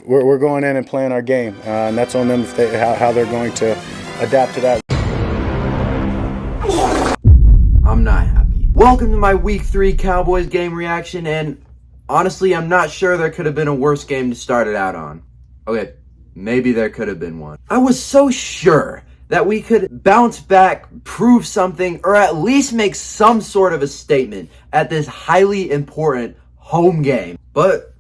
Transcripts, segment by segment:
we're going in and playing our game, and that's on them how they're going to adapt to that. I'm not happy. Welcome to my Week 3 Cowboys game reaction, and honestly, I'm not sure there could have been a worse game to start it out on. Okay, maybe there could have been one. I was so sure that we could bounce back, prove something, or at least make some sort of a statement at this highly important home game. But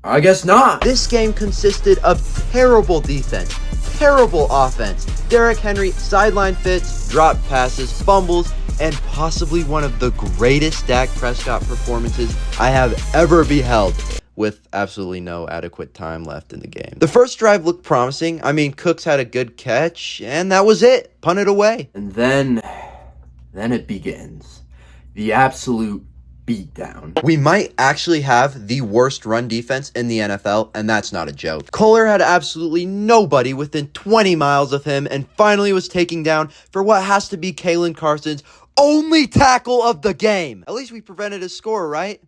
I guess not. This game consisted of terrible defense, terrible offense, Derrick Henry sideline fits, dropped passes, fumbles, and possibly one of the greatest Dak Prescott performances I have ever beheld, with absolutely no adequate time left in the game. The first drive looked promising. I mean, Cooks had a good catch, and that was it. Punted away. And then it begins. The absolute beatdown. We might actually have the worst run defense in the NFL, and that's not a joke. Kohler had absolutely nobody within 20 miles of him, and finally was taken down for what has to be Kalen Carson's only tackle of the game. At least we prevented a score, right?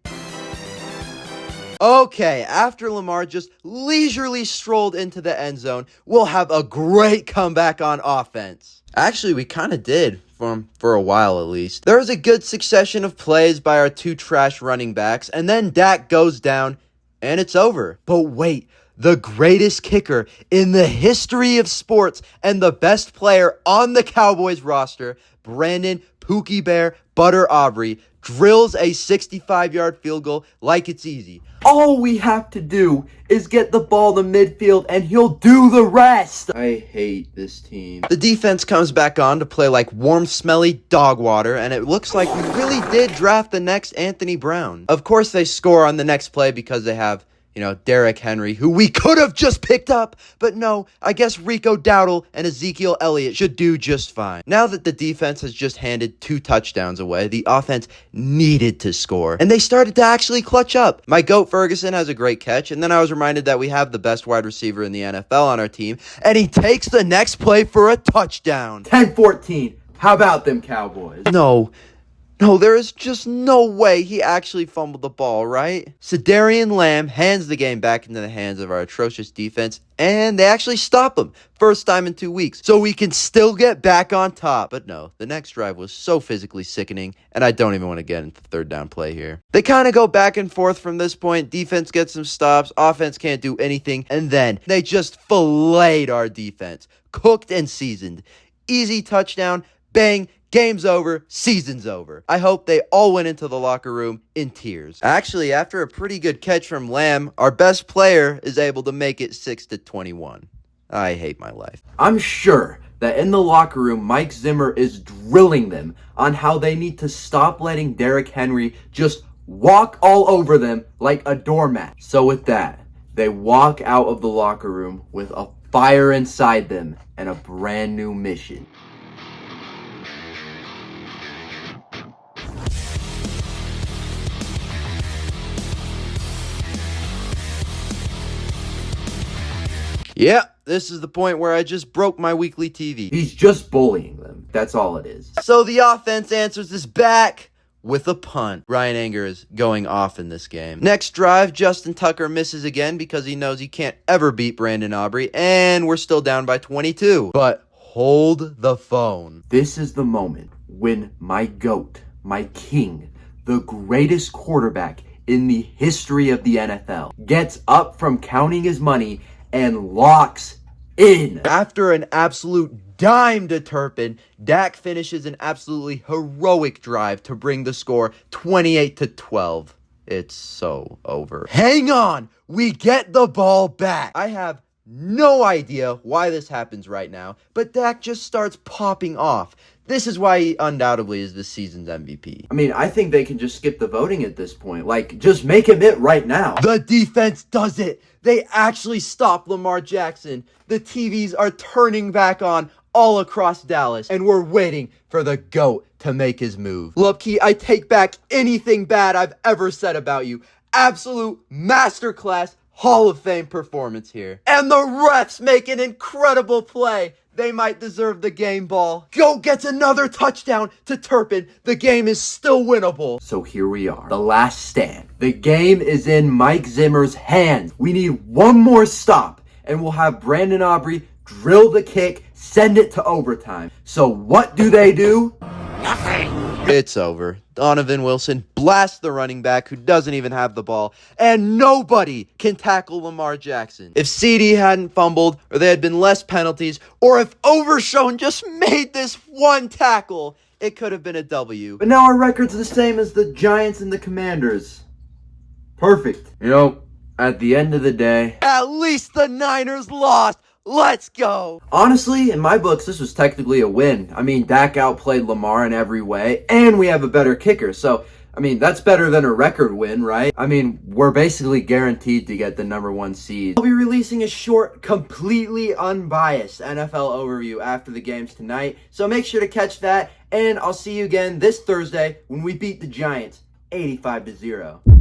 Okay, after Lamar just leisurely strolled into the end zone, we'll have a great comeback on offense. Actually, we kind of did, for a while at least. There was a good succession of plays by our two trash running backs, and then Dak goes down, and it's over. But wait, the greatest kicker in the history of sports and the best player on the Cowboys roster, Brandon Pookie Bear Butter Aubrey, drills a 65-yard field goal like it's easy. All we have to do is get the ball to midfield and he'll do the rest. I hate this team. The defense comes back on to play like warm, smelly dog water, and it looks like we really did draft the next Anthony Brown. Of course, they score on the next play because they have, Derrick Henry, who we could have just picked up. But no, I guess Rico Dowdle and Ezekiel Elliott should do just fine. Now that the defense has just handed 2 touchdowns away, the offense needed to score. And they started to actually clutch up. My GOAT Ferguson has a great catch, and then I was reminded that we have the best wide receiver in the NFL on our team, and he takes the next play for a touchdown. 10-14. How about them Cowboys? No, there is just no way he actually fumbled the ball, right? Cedarian Lamb hands the game back into the hands of our atrocious defense, and they actually stop him. First time in 2 weeks. So we can still get back on top. But no, the next drive was so physically sickening, and I don't even want to get into third down play here. They kind of go back and forth from this point. Defense gets some stops. Offense can't do anything. And then they just filleted our defense. Cooked and seasoned. Easy touchdown. Bang. Game's over, season's over. I hope they all went into the locker room in tears. Actually, after a pretty good catch from Lamb, our best player is able to make it 6-21. I hate my life. I'm sure that in the locker room, Mike Zimmer is drilling them on how they need to stop letting Derrick Henry just walk all over them like a doormat. So with that, they walk out of the locker room with a fire inside them and a brand new mission. Yep, this is the point where I just broke my weekly TV. He's just bullying them. That's all it is. So the offense answers this back with a punt. Ryan Anger is going off in this game. Next drive, Justin Tucker misses again because he knows he can't ever beat Brandon Aubrey, and we're still down by 22. But hold the phone. This is the moment when my GOAT, my king, the greatest quarterback in the history of the NFL, gets up from counting his money and locks in. After an absolute dime to Turpin, Dak finishes an absolutely heroic drive to bring the score 28-12. It's so over. Hang on! We get the ball back! I have no idea why this happens right now, but Dak just starts popping off. This is why he undoubtedly is this season's MVP. I mean, I think they can just skip the voting at this point. Like, just make him it right now. The defense does it. They actually stop Lamar Jackson. The TVs are turning back on all across Dallas, and we're waiting for the GOAT to make his move. Lupke, I take back anything bad I've ever said about you. Absolute masterclass Hall of Fame performance here. And the refs make an incredible play. They might deserve the game ball. Go gets another touchdown to Turpin. The game is still winnable. So here we are, the last stand. The game is in Mike Zimmer's hands. We need one more stop, and we'll have Brandon Aubrey drill the kick, send it to overtime. So what do? It's over. Donovan Wilson blasts the running back who doesn't even have the ball, and nobody can tackle Lamar Jackson. If CD hadn't fumbled, or there had been less penalties, or if Overshown just made this one tackle, it could have been a W. But now our record's the same as the Giants and the Commanders. Perfect. At the end of the day, At least the Niners lost. Let's go. honestly, in my books, this was technically a win. I mean, Dak outplayed Lamar in every way, and we have a better kicker. So, that's better than a record win, right? We're basically guaranteed to get the #1 seed. I'll be releasing a short, completely unbiased NFL overview after the games tonight. So make sure to catch that, and I'll see you again this Thursday when we beat the Giants 85-0.